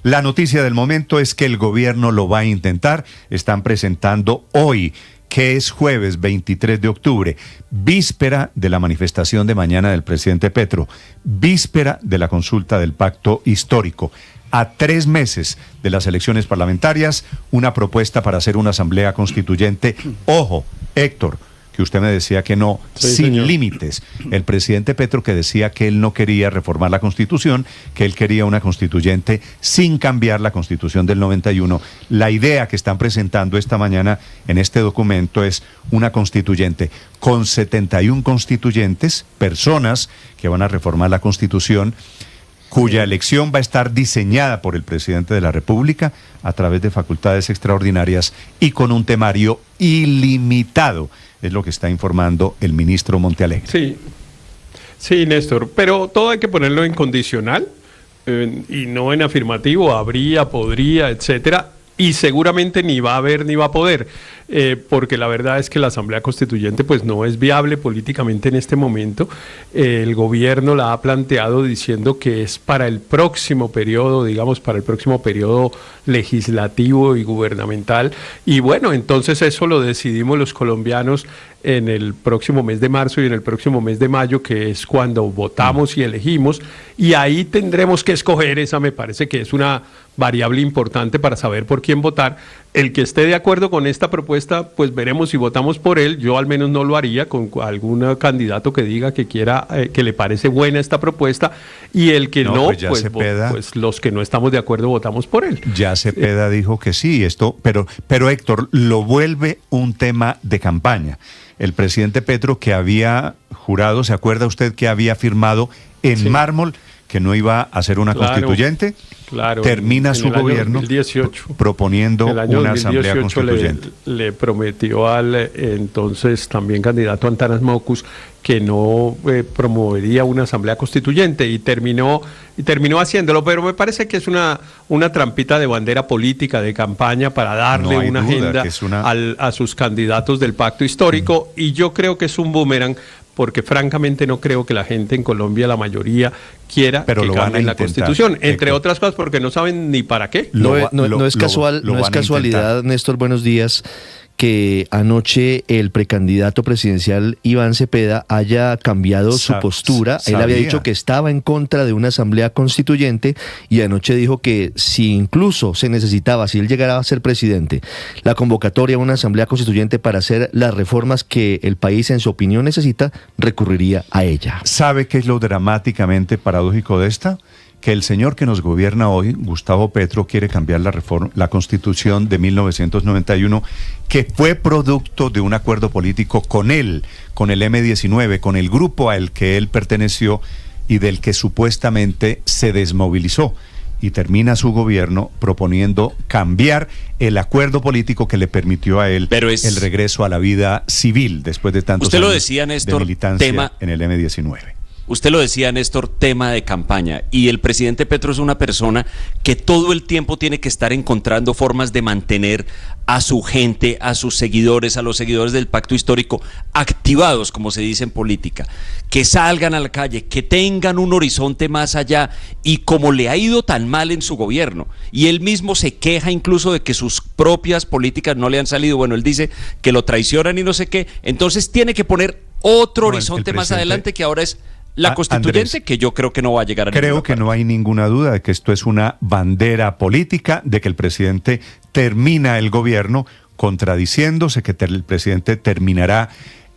La noticia del momento es que el gobierno lo va a intentar. Están presentando hoy, que es jueves 23 de octubre, víspera de la manifestación de mañana del presidente Petro, víspera de la consulta del pacto histórico, a 3 meses de las elecciones parlamentarias, una propuesta para hacer una asamblea constituyente. Ojo, Héctor, que usted me decía que no, sí, sin señor. límites. El presidente Petro, que decía que él no quería reformar la Constitución, que él quería una constituyente sin cambiar la Constitución del 91. La idea que están presentando esta mañana en este documento es una constituyente con 71 constituyentes, personas que van a reformar la Constitución, cuya elección va a estar diseñada por el presidente de la República a través de facultades extraordinarias y con un temario ilimitado. Es lo que está informando el ministro Montealegre. Sí, Néstor, pero todo hay que ponerlo en condicional y no en afirmativo, habría, podría, etcétera, y seguramente ni va a haber ni va a poder, porque la verdad es que la Asamblea Constituyente pues no es viable políticamente en este momento. El gobierno la ha planteado diciendo que es para el próximo periodo, digamos, para el próximo periodo legislativo y gubernamental, y bueno, entonces eso lo decidimos los colombianos en el próximo mes de marzo y en el próximo mes de mayo, que es cuando votamos y elegimos, y ahí tendremos que escoger. Esa me parece que es una variable importante para saber por quién votar. El que esté de acuerdo con esta propuesta, pues veremos si votamos por él. Yo al menos no lo haría con algún candidato que diga que quiera, que le parece buena esta propuesta, y el que no, pues los que no estamos de acuerdo votamos por él. Ya Cepeda dijo que sí, pero Héctor, lo vuelve un tema de campaña. El presidente Petro, que había jurado, ¿se acuerda usted que había firmado en mármol que no iba a hacer una constituyente? Termina su gobierno 2018, proponiendo una asamblea constituyente. Le prometió al entonces también candidato Antanas Mocus que no promovería una asamblea constituyente, y terminó haciéndolo, pero me parece que es una trampita de bandera política, de campaña, para darle una agenda a sus candidatos del pacto histórico, y yo creo que es un boomerang, porque francamente no creo que la gente en Colombia, la mayoría, quiera que cambien la Constitución, entre otras cosas porque no saben ni para qué. No es casualidad, Néstor, buenos días, que anoche el precandidato presidencial Iván Cepeda haya cambiado su postura. Él había dicho que estaba en contra de una asamblea constituyente, y anoche dijo que si incluso se necesitaba, si él llegara a ser presidente, la convocatoria a una asamblea constituyente para hacer las reformas que el país en su opinión necesita, recurriría a ella. ¿Sabe qué es lo dramáticamente paradójico de esta? Que el señor que nos gobierna hoy, Gustavo Petro, quiere cambiar la Constitución de 1991, que fue producto de un acuerdo político con él, con el M-19, con el grupo al que él perteneció y del que supuestamente se desmovilizó. Y termina su gobierno proponiendo cambiar el acuerdo político que le permitió a él el regreso a la vida civil después de tantos años de militancia en el M-19. Usted lo decía, Néstor, tema de campaña, y el presidente Petro es una persona que todo el tiempo tiene que estar encontrando formas de mantener a su gente, a sus seguidores, a los seguidores del pacto histórico, activados, como se dice en política, que salgan a la calle, que tengan un horizonte más allá. Y como le ha ido tan mal en su gobierno, y él mismo se queja incluso de que sus propias políticas no le han salido, bueno, él dice que lo traicionan y no sé qué, entonces tiene que poner otro horizonte más adelante, que ahora es la constituyente, Andrés, que yo creo que no va a llegar a ninguna parte. Creo que no hay ninguna duda de que esto es una bandera política, de que el presidente termina el gobierno contradiciéndose, que el presidente terminará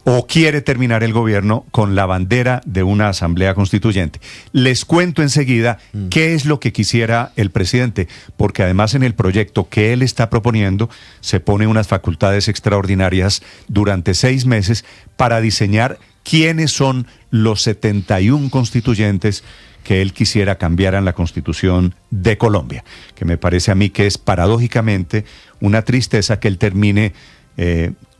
o quiere terminar el gobierno con la bandera de una asamblea constituyente. Les cuento enseguida qué es lo que quisiera el presidente, porque además en el proyecto que él está proponiendo se pone unas facultades extraordinarias durante 6 meses para diseñar quiénes son los 71 constituyentes que él quisiera cambiar en la Constitución de Colombia, que me parece a mí que es paradójicamente una tristeza que él termine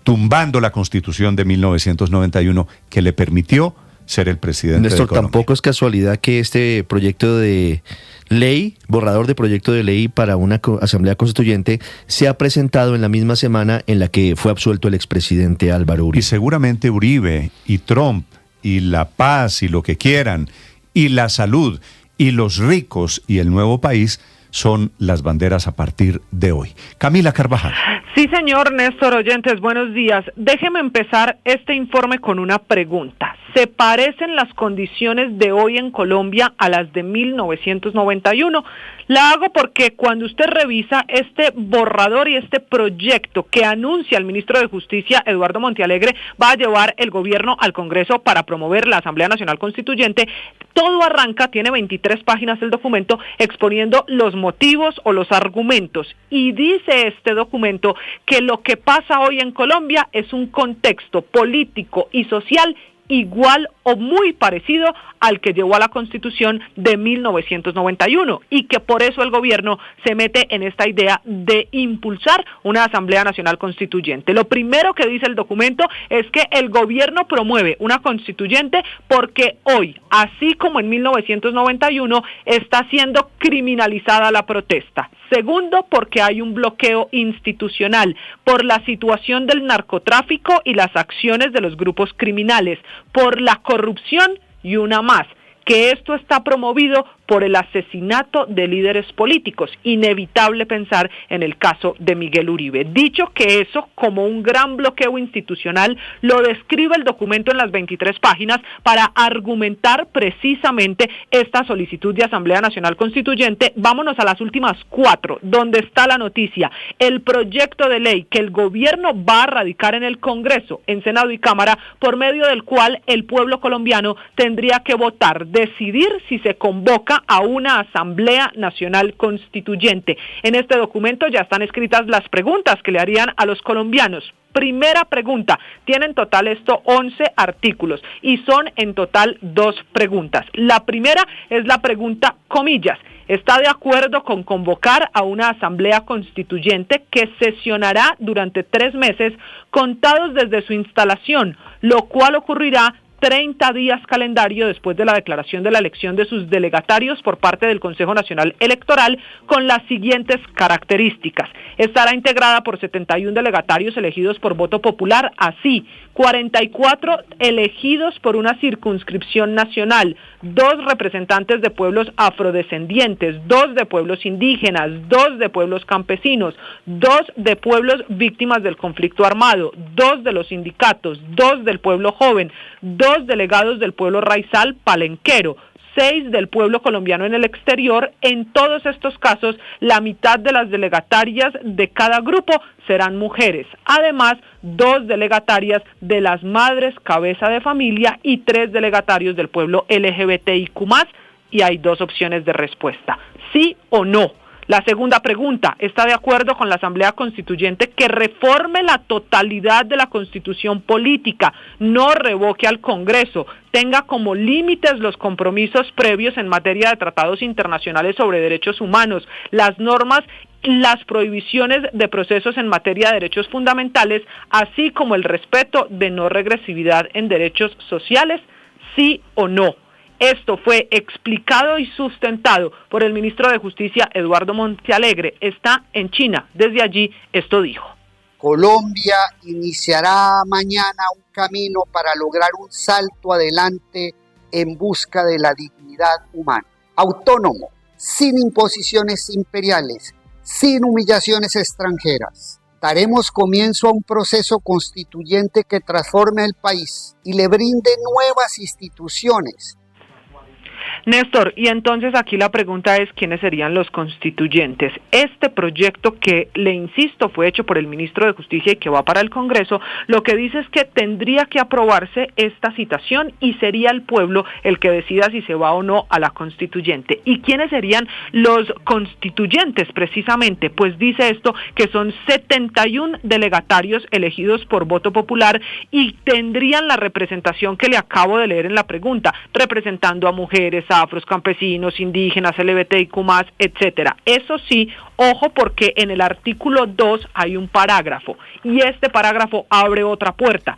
tumbando la Constitución de 1991 que le permitió ser el presidente Néstor, de Colombia. Tampoco es casualidad que este proyecto de ley, borrador de proyecto de ley para una asamblea constituyente, se ha presentado en la misma semana en la que fue absuelto el expresidente Álvaro Uribe. Y seguramente Uribe y Trump y la paz y lo que quieran y la salud y los ricos y el nuevo país son las banderas a partir de hoy. Camila Carvajal. Sí, señor Néstor, oyentes, buenos días. Déjeme empezar este informe con una pregunta. ¿Se parecen las condiciones de hoy en Colombia a las de 1991? La hago porque cuando usted revisa este borrador y este proyecto que anuncia el ministro de Justicia, Eduardo Montealegre, va a llevar el gobierno al Congreso para promover la Asamblea Nacional Constituyente, todo arranca, tiene 23 páginas el documento, exponiendo los motivos o los argumentos. Y dice este documento que lo que pasa hoy en Colombia es un contexto político y social igual o muy parecido al que llevó a la Constitución de 1991 y que por eso el gobierno se mete en esta idea de impulsar una Asamblea Nacional Constituyente. Lo primero que dice el documento es que el gobierno promueve una constituyente porque hoy, así como en 1991, está siendo criminalizada la protesta. Segundo, porque hay un bloqueo institucional por la situación del narcotráfico y las acciones de los grupos criminales, por la corrupción y una más, que esto está promovido por el asesinato de líderes políticos. Inevitable pensar en el caso de Miguel Uribe. Dicho que eso, como un gran bloqueo institucional, lo describe el documento en las 23 páginas para argumentar precisamente esta solicitud de Asamblea Nacional Constituyente. Vámonos a las últimas 4, donde está la noticia. El proyecto de ley que el gobierno va a radicar en el Congreso, en Senado y Cámara, por medio del cual el pueblo colombiano tendría que votar, decidir si se convoca a una Asamblea Nacional Constituyente. En este documento ya están escritas las preguntas que le harían a los colombianos. Primera pregunta, tiene en total 11 artículos y son en total 2 preguntas. La primera es la pregunta comillas. ¿Está de acuerdo con convocar a una Asamblea Constituyente que sesionará durante 3 meses contados desde su instalación, lo cual ocurrirá 30 días calendario después de la declaración de la elección de sus delegatarios por parte del Consejo Nacional Electoral, con las siguientes características? Estará integrada por 71 delegatarios elegidos por voto popular, así 44 elegidos por una circunscripción nacional, 2 representantes de pueblos afrodescendientes, 2 de pueblos indígenas, 2 de pueblos campesinos, 2 de pueblos víctimas del conflicto armado, 2 de los sindicatos, 2 del pueblo joven, 2 delegados del pueblo raizal palenquero, 6 del pueblo colombiano en el exterior. En todos estos casos, la mitad de las delegatarias de cada grupo serán mujeres. Además, 2 delegatarias de las madres cabeza de familia y 3 delegatarios del pueblo LGBTIQ+, y hay 2 opciones de respuesta: sí o no. La segunda pregunta, ¿está de acuerdo con la Asamblea Constituyente que reforme la totalidad de la Constitución política, no revoque al Congreso, tenga como límites los compromisos previos en materia de tratados internacionales sobre derechos humanos, las normas, las prohibiciones de procesos en materia de derechos fundamentales, así como el respeto de no regresividad en derechos sociales? ¿Sí o no? Esto fue explicado y sustentado por el ministro de Justicia, Eduardo Montealegre. Está en China. Desde allí, esto dijo. Colombia iniciará mañana un camino para lograr un salto adelante en busca de la dignidad humana. Autónomo, sin imposiciones imperiales, sin humillaciones extranjeras. Daremos comienzo a un proceso constituyente que transforme el país y le brinde nuevas instituciones. Néstor, y entonces aquí la pregunta es, ¿quiénes serían los constituyentes? Este proyecto, que le insisto fue hecho por el ministro de Justicia y que va para el Congreso, lo que dice es que tendría que aprobarse esta citación y sería el pueblo el que decida si se va o no a la constituyente. ¿Y quiénes serían los constituyentes precisamente? Pues dice esto, que son 71 delegatarios elegidos por voto popular y tendrían la representación que le acabo de leer en la pregunta, representando a mujeres, afros, campesinos, indígenas, LGBTIQ+, etcétera. Eso sí, ojo, porque en el artículo 2 hay un parágrafo y este parágrafo abre otra puerta.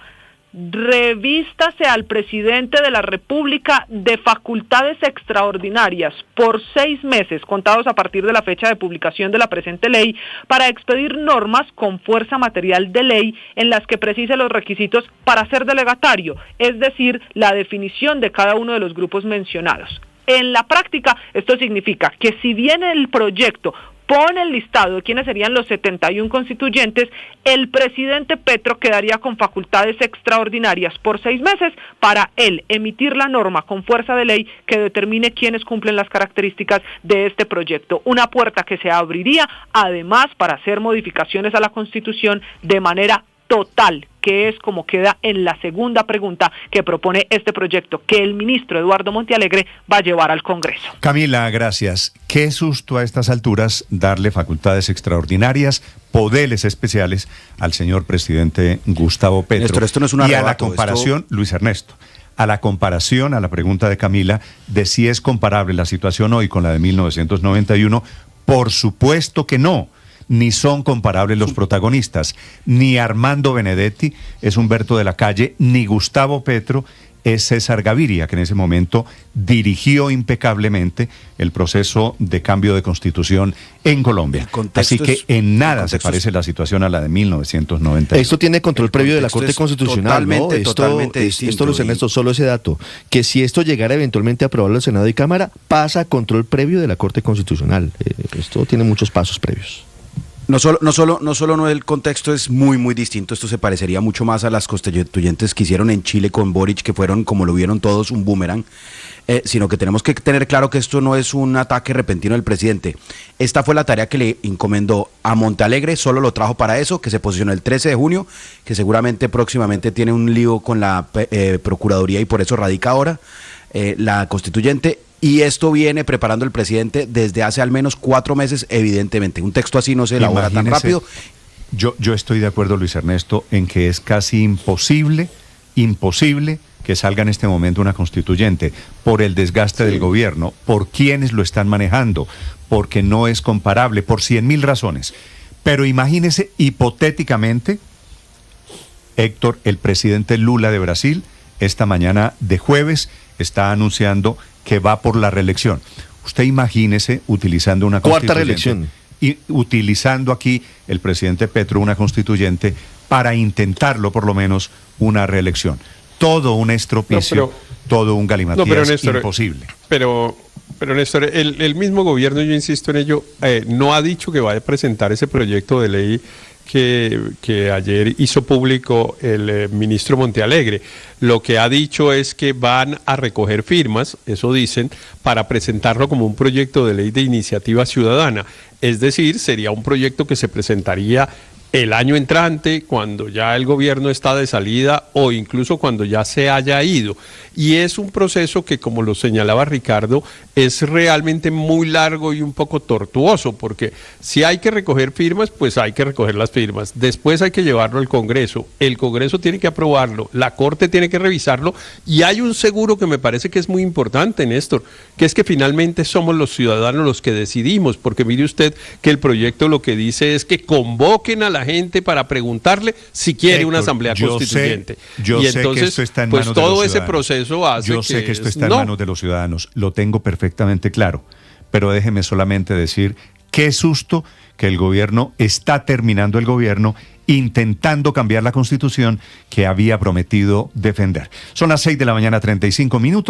Revístase al presidente de la República de facultades extraordinarias por 6 meses, contados a partir de la fecha de publicación de la presente ley, para expedir normas con fuerza material de ley en las que precise los requisitos para ser delegatario, es decir, la definición de cada uno de los grupos mencionados. En la práctica, esto significa que si bien el proyecto pone el listado de quiénes serían los 71 constituyentes, el presidente Petro quedaría con facultades extraordinarias por 6 meses para él emitir la norma con fuerza de ley que determine quiénes cumplen las características de este proyecto. Una puerta que se abriría además para hacer modificaciones a la Constitución de manera total, que es como queda en la segunda pregunta que propone este proyecto, que el ministro Eduardo Montealegre va a llevar al Congreso. Camila, gracias. Qué susto a estas alturas darle facultades extraordinarias, poderes especiales al señor presidente Gustavo Petro. Néstor, esto no es un arrebato, y a la comparación, Luis Ernesto, a la comparación, a la pregunta de Camila, de si es comparable la situación hoy con la de 1991, por supuesto que no. Ni son comparables los protagonistas. Ni Armando Benedetti es Humberto de la Calle, ni Gustavo Petro es César Gaviria, que en ese momento dirigió impecablemente el proceso de cambio de constitución en Colombia. Así que en nada se parece la situación a la de 1990. Esto tiene control previo de la Corte Constitucional, totalmente, ¿no? totalmente distinto. Esto, Luis Ernesto, solo ese dato, que si esto llegara eventualmente a aprobarlo en Senado y Cámara, pasa a control previo de la Corte Constitucional. Esto tiene muchos pasos previos. No solo el contexto es muy, muy distinto, esto se parecería mucho más a las constituyentes que hicieron en Chile con Boric, que fueron, como lo vieron todos, un boomerang, sino que tenemos que tener claro que esto no es un ataque repentino del presidente. Esta fue la tarea que le encomendó a Montealegre, solo lo trajo para eso, que se posicionó el 13 de junio, que seguramente próximamente tiene un lío con la Procuraduría y por eso radica ahora la constituyente. Y esto viene preparando el presidente desde hace al menos 4 meses, evidentemente. Un texto así no se elabora tan rápido. Yo estoy de acuerdo, Luis Ernesto, en que es casi imposible que salga en este momento una constituyente por el desgaste del gobierno, por quienes lo están manejando, porque no es comparable, por 100.000 razones. Pero imagínese hipotéticamente, Héctor, el presidente Lula de Brasil, esta mañana de jueves, está anunciando que va por la reelección. Usted imagínese utilizando una cuarta reelección. Y utilizando aquí el presidente Petro una constituyente para intentarlo por lo menos una reelección. Todo un estropicio, todo un galimatías Néstor, imposible. Pero Néstor, el mismo gobierno, yo insisto en ello, no ha dicho que vaya a presentar ese proyecto de ley que ayer hizo público el ministro Montealegre. Lo que ha dicho es que van a recoger firmas, eso dicen, para presentarlo como un proyecto de ley de iniciativa ciudadana. Es decir, sería un proyecto que se presentaría el año entrante, cuando ya el gobierno está de salida o incluso cuando ya se haya ido. Y es un proceso que, como lo señalaba Ricardo, es realmente muy largo y un poco tortuoso, porque si hay que recoger firmas, pues hay que recoger las firmas. Después hay que llevarlo al Congreso. El Congreso tiene que aprobarlo, la Corte tiene que revisarlo, y hay un seguro que me parece que es muy importante, Néstor, que es que finalmente somos los ciudadanos los que decidimos, porque mire usted que el proyecto lo que dice es que convoquen a la gente para preguntarle si quiere una asamblea constituyente. Yo sé que esto está en manos de los ciudadanos. Todo ese proceso hace Yo sé que esto está en manos de los ciudadanos, lo tengo perfectamente claro, pero déjeme solamente decir qué susto que el gobierno está terminando intentando cambiar la Constitución que había prometido defender. Son las 6:35 a.m.